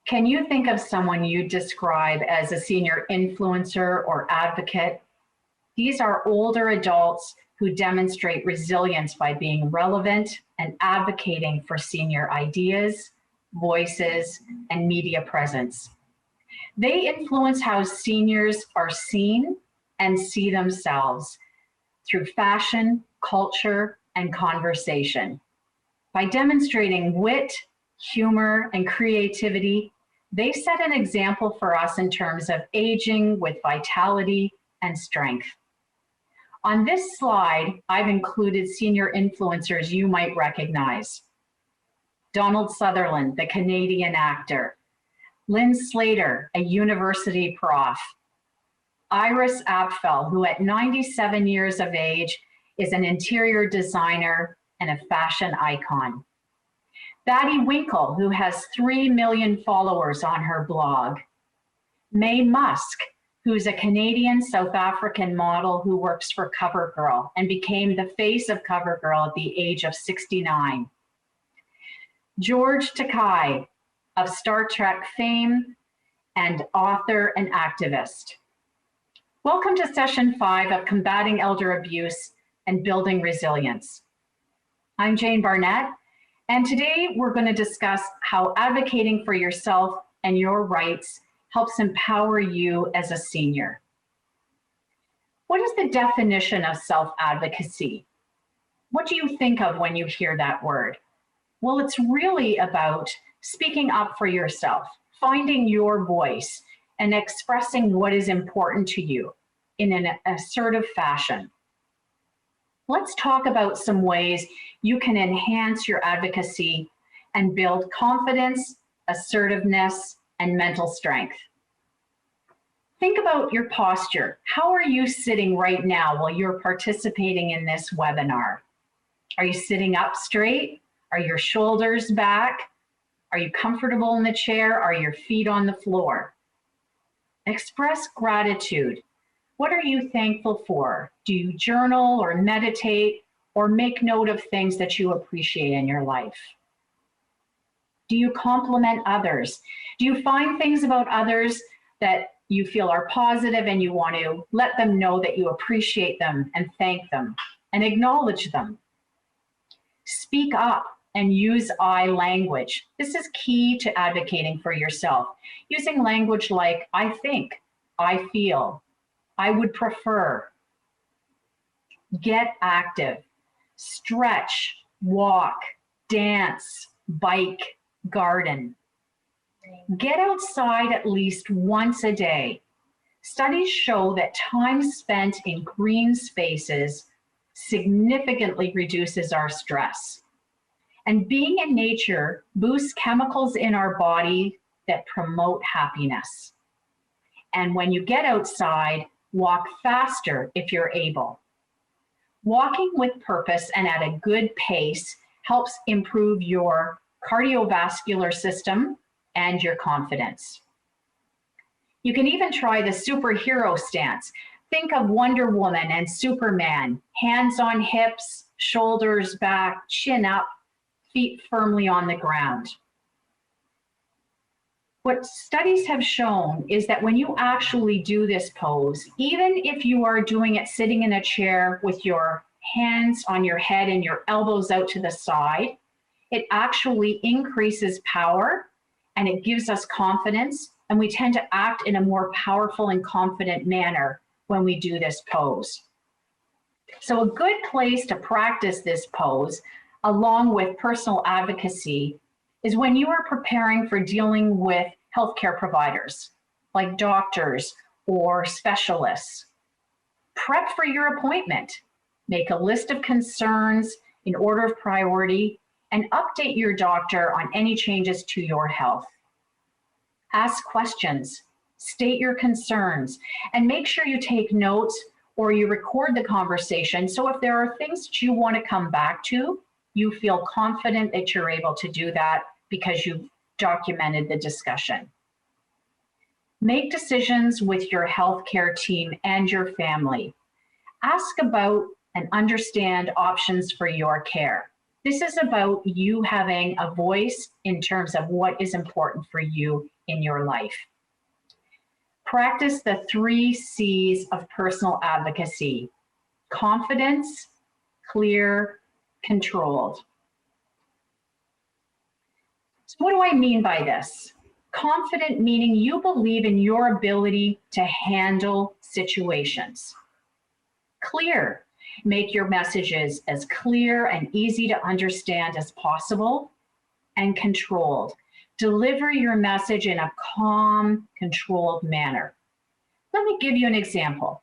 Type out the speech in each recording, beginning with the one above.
Can you think of someone you describe as a senior influencer or advocate? These are older adults who demonstrate resilience by being relevant and advocating for senior ideas, voices, and media presence. They influence how seniors are seen and see themselves through fashion, culture, and conversation. By demonstrating wit, humor, and creativity, they set an example for us in terms of aging with vitality and strength. On this slide, I've included senior influencers you might recognize. Donald Sutherland, the Canadian actor. Lynn Slater, a university prof. Iris Apfel, who at 97 years of age is an interior designer and a fashion icon. Batty Winkle, who has 3 million followers on her blog. Mae Musk, who's a Canadian South African model who works for CoverGirl and became the face of CoverGirl at the age of 69. George Takei, of Star Trek fame and author and activist. Welcome to session 5 of Combating Elder Abuse and Building Resilience. I'm Jane Barnett, and today we're going to discuss how advocating for yourself and your rights helps empower you as a senior. What is the definition of self-advocacy? What do you think of when you hear that word? Well, it's really about speaking up for yourself, finding your voice, and expressing what is important to you in an assertive fashion. Let's talk about some ways you can enhance your advocacy and build confidence, assertiveness, and mental strength. Think about your posture. How are you sitting right now while you're participating in this webinar? Are you sitting up straight? Are your shoulders back? Are you comfortable in the chair? Are your feet on the floor? Express gratitude. What are you thankful for? Do you journal or meditate or make note of things that you appreciate in your life? Do you compliment others? Do you find things about others that you feel are positive and you want to let them know that you appreciate them and thank them and acknowledge them? Speak up and use I language. This is key to advocating for yourself. Using language like I think, I feel, I would prefer. Get active. Stretch, walk, dance, bike, garden. Get outside at least once a day. Studies show that time spent in green spaces significantly reduces our stress. And being in nature boosts chemicals in our body that promote happiness. And when you get outside, walk faster if you're able. Walking with purpose and at a good pace helps improve your cardiovascular system and your confidence. You can even try the superhero stance. Think of Wonder Woman and Superman, hands on hips, shoulders back, chin up, feet firmly on the ground. What studies have shown is that when you actually do this pose, even if you are doing it sitting in a chair with your hands on your head and your elbows out to the side, it actually increases power and it gives us confidence, and we tend to act in a more powerful and confident manner when we do this pose. So a good place to practice this pose, along with personal advocacy, is when you are preparing for dealing with healthcare providers, like doctors or specialists. Prep for your appointment. Make a list of concerns in order of priority and update your doctor on any changes to your health. Ask questions, state your concerns, and make sure you take notes or you record the conversation, so if there are things that you want to come back to, you feel confident that you're able to do that because you've documented the discussion. Make decisions with your healthcare team and your family. Ask about and understand options for your care. This is about you having a voice in terms of what is important for you in your life. Practice the 3 C's of personal advocacy: confidence, clear, controlled. So what do I mean by this? Confident meaning you believe in your ability to handle situations. Clear, make your messages as clear and easy to understand as possible. And controlled, deliver your message in a calm, controlled manner. Let me give you an example.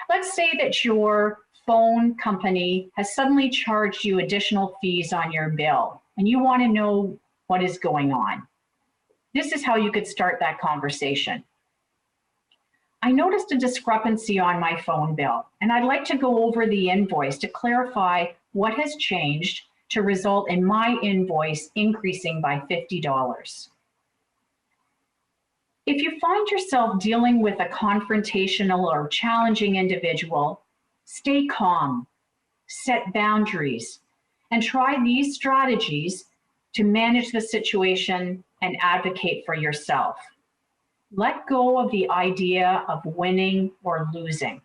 Let's say that your phone company has suddenly charged you additional fees on your bill, and you want to know what is going on. This is how you could start that conversation. I noticed a discrepancy on my phone bill, and I'd like to go over the invoice to clarify what has changed to result in my invoice increasing by $50. If you find yourself dealing with a confrontational or challenging individual, stay calm, set boundaries, and try these strategies to manage the situation and advocate for yourself. Let go of the idea of winning or losing.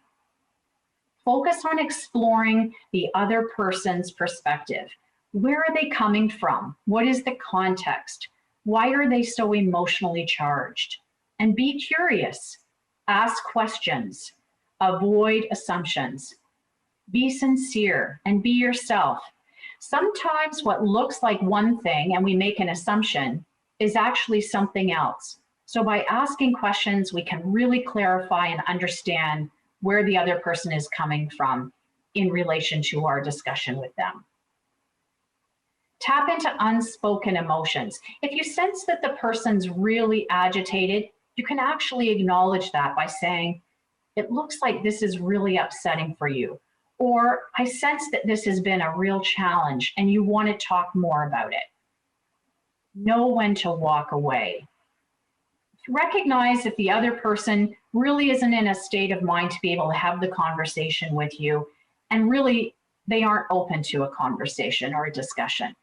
Focus on exploring the other person's perspective. Where are they coming from? What is the context? Why are they so emotionally charged? And be curious. Ask questions. Avoid assumptions. Be sincere and be yourself. Sometimes what looks like one thing and we make an assumption is actually something else. So by asking questions, we can really clarify and understand where the other person is coming from in relation to our discussion with them. Tap into unspoken emotions. If you sense that the person's really agitated, you can actually acknowledge that by saying, "It looks like this is really upsetting for you," or "I sense that this has been a real challenge and you want to talk more about it." Know when to walk away. Recognize if the other person really isn't in a state of mind to be able to have the conversation with you, and really they aren't open to a conversation or a discussion.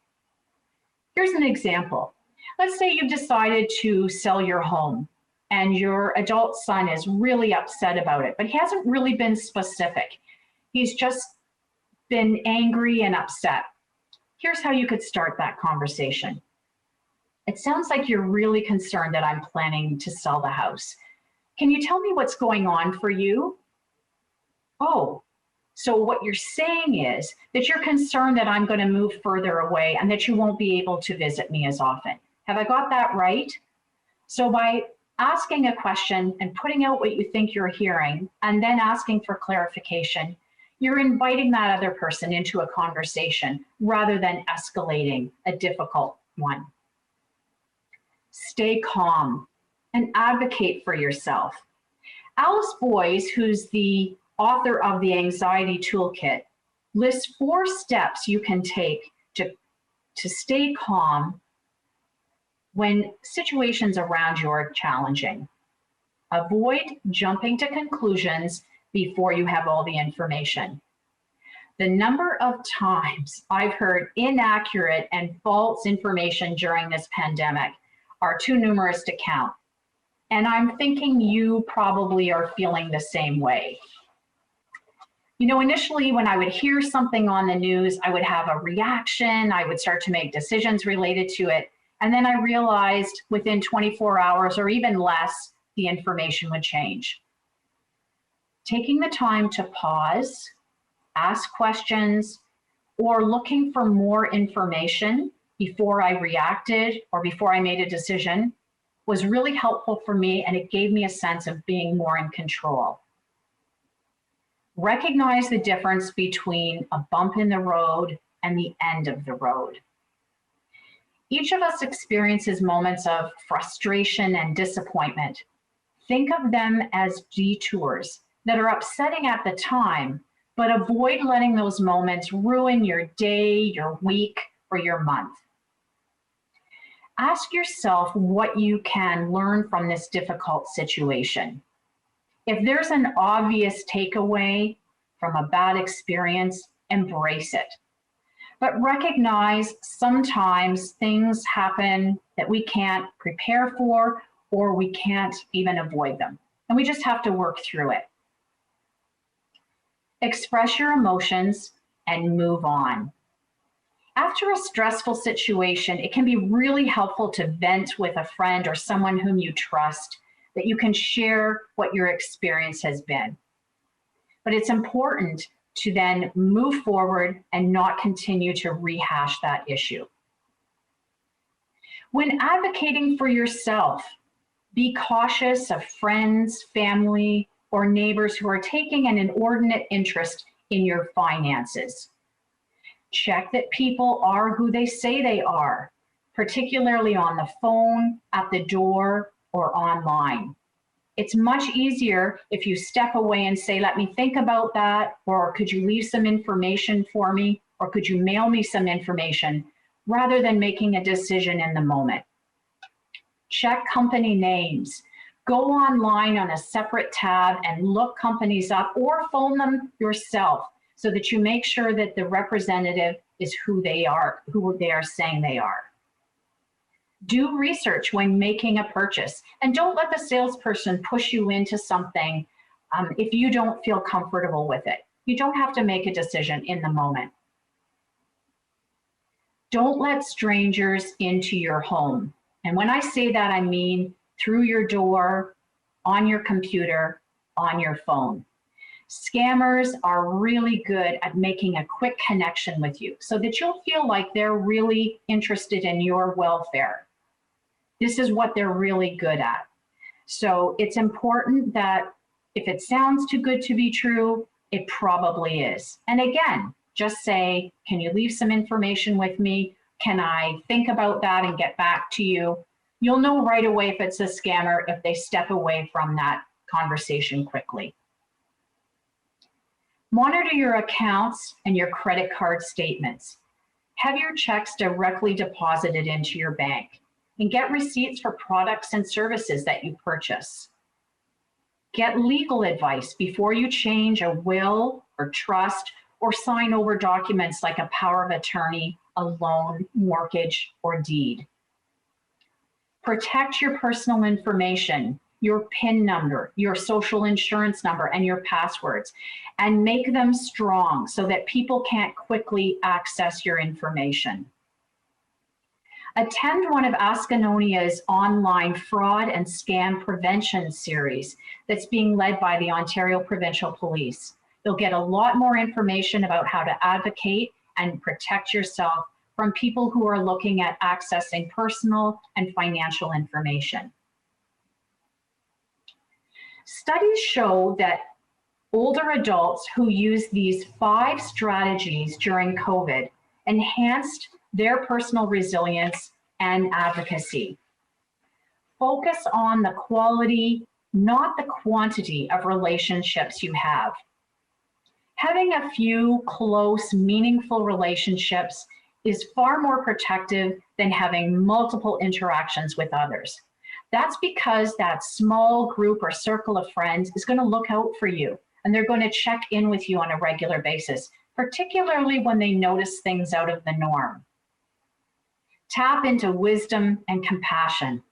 Here's an example. Let's say you've decided to sell your home and your adult son is really upset about it, but he hasn't really been specific. He's just been angry and upset. Here's how you could start that conversation. "It sounds like you're really concerned that I'm planning to sell the house. Can you tell me what's going on for you?" "Oh, so what you're saying is that you're concerned that I'm going to move further away and that you won't be able to visit me as often. Have I got that right?" So by asking a question and putting out what you think you're hearing and then asking for clarification, you're inviting that other person into a conversation rather than escalating a difficult one. Stay calm and advocate for yourself. Alice Boyes, who's the author of the Anxiety Toolkit, lists 4 steps you can take to stay calm when situations around you are challenging. Avoid jumping to conclusions before you have all the information. The number of times I've heard inaccurate and false information during this pandemic are too numerous to count. And I'm thinking you probably are feeling the same way. You know, initially when I would hear something on the news, I would have a reaction, I would start to make decisions related to it. And then I realized within 24 hours or even less, the information would change. Taking the time to pause, ask questions, or looking for more information before I reacted or before I made a decision was really helpful for me, and it gave me a sense of being more in control. Recognize the difference between a bump in the road and the end of the road. Each of us experiences moments of frustration and disappointment. Think of them as detours that are upsetting at the time, but avoid letting those moments ruin your day, your week, or your month. Ask yourself what you can learn from this difficult situation. If there's an obvious takeaway from a bad experience, embrace it. But recognize sometimes things happen that we can't prepare for or we can't even avoid them. And we just have to work through it. Express your emotions and move on. After a stressful situation, it can be really helpful to vent with a friend or someone whom you trust, that you can share what your experience has been. But it's important to then move forward and not continue to rehash that issue. When advocating for yourself, be cautious of friends, family, or neighbors who are taking an inordinate interest in your finances. Check that people are who they say they are, particularly on the phone, at the door, or online. It's much easier if you step away and say, let me think about that, or could you leave some information for me, or could you mail me some information, rather than making a decision in the moment. Check company names. Go online on a separate tab and look companies up or phone them yourself so that you make sure that the representative is who they are saying they are. Do research when making a purchase, and don't let the salesperson push you into something if you don't feel comfortable with it. You don't have to make a decision in the moment. Don't let strangers into your home. And when I say that, I mean through your door, on your computer, on your phone. Scammers are really good at making a quick connection with you so that you'll feel like they're really interested in your welfare. This is what they're really good at. So it's important that if it sounds too good to be true, it probably is. And again, just say, can you leave some information with me? Can I think about that and get back to you? You'll know right away if it's a scammer if they step away from that conversation quickly. Monitor your accounts and your credit card statements. Have your checks directly deposited into your bank, and get receipts for products and services that you purchase. Get legal advice before you change a will or trust or sign over documents like a power of attorney, a loan, mortgage, or deed. Protect your personal information, your PIN number, your social insurance number, and your passwords, and make them strong so that people can't quickly access your information. Attend one of Askennonia's online fraud and scam prevention series that's being led by the Ontario Provincial Police. You'll get a lot more information about how to advocate and protect yourself from people who are looking at accessing personal and financial information. Studies show that older adults who use these 5 strategies during COVID enhanced their personal resilience and advocacy. Focus on the quality, not the quantity of relationships you have. Having a few close, meaningful relationships is far more protective than having multiple interactions with others. That's because that small group or circle of friends is going to look out for you, and they're going to check in with you on a regular basis, particularly when they notice things out of the norm. Tap into wisdom and compassion.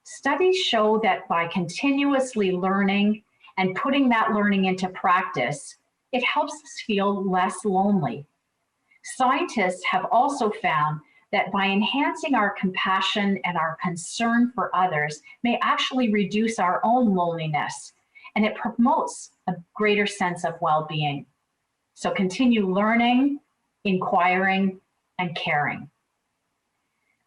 Studies show that by continuously learning and putting that learning into practice, it helps us feel less lonely. Scientists have also found that by enhancing our compassion and our concern for others may actually reduce our own loneliness, and it promotes a greater sense of well-being. So continue learning, inquiring, and caring.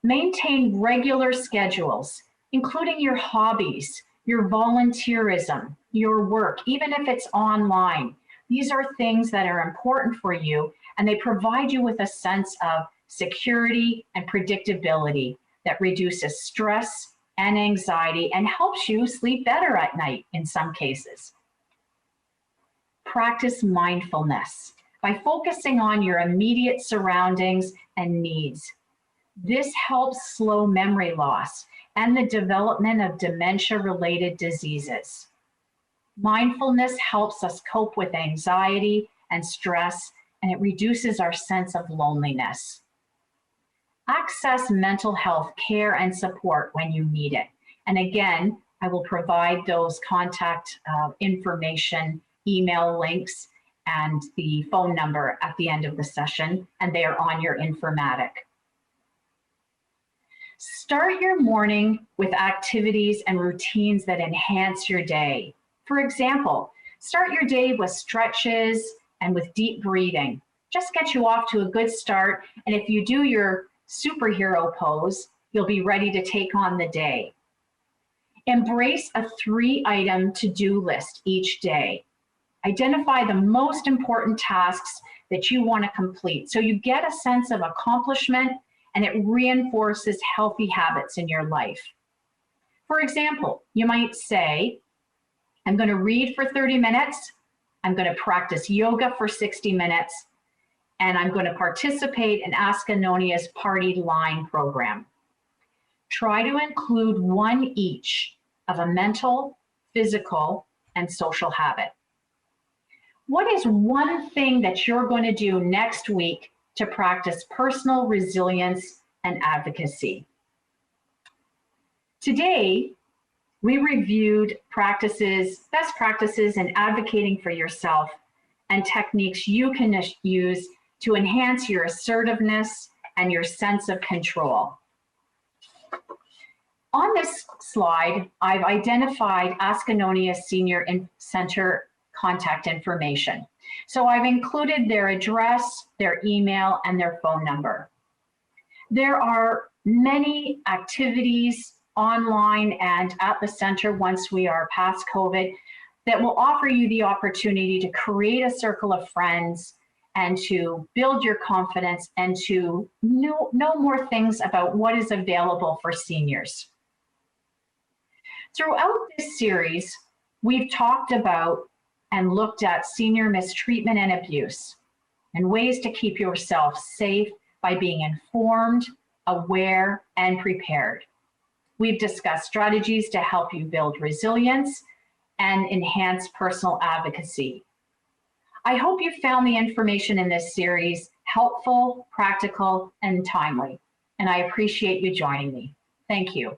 Maintain regular schedules, including your hobbies, your volunteerism, your work, even if it's online. These are things that are important for you, and they provide you with a sense of security and predictability that reduces stress and anxiety and helps you sleep better at night in some cases. Practice mindfulness by focusing on your immediate surroundings and needs. This helps slow memory loss and the development of dementia-related diseases. Mindfulness helps us cope with anxiety and stress, and it reduces our sense of loneliness. Access mental health care and support when you need it. And again, I will provide those contact information, email links, and the phone number at the end of the session, and they are on your informatic. Start your morning with activities and routines that enhance your day. For example, start your day with stretches and with deep breathing. Just get you off to a good start, and if you do your superhero pose, you'll be ready to take on the day. Embrace a 3-item to-do list each day. Identify the most important tasks that you want to complete so you get a sense of accomplishment and it reinforces healthy habits in your life. For example, you might say, I'm going to read for 30 minutes, I'm going to practice yoga for 60 minutes, and I'm going to participate in Askennonia's Party Line program. Try to include one each of a mental, physical, and social habit. What is one thing that you're going to do next week to practice personal resilience and advocacy? Today, we reviewed best practices in advocating for yourself and techniques you can use to enhance your assertiveness and your sense of control. On this slide, I've identified Askennonia Senior Center contact information. So I've included their address, their email, and their phone number. There are many activities online and at the center once we are past COVID that will offer you the opportunity to create a circle of friends and to build your confidence and to know more things about what is available for seniors. Throughout this series, we've talked about and looked at senior mistreatment and abuse and ways to keep yourself safe by being informed, aware, and prepared. We've discussed strategies to help you build resilience and enhance personal advocacy. I hope you found the information in this series helpful, practical, and timely, and I appreciate you joining me. Thank you.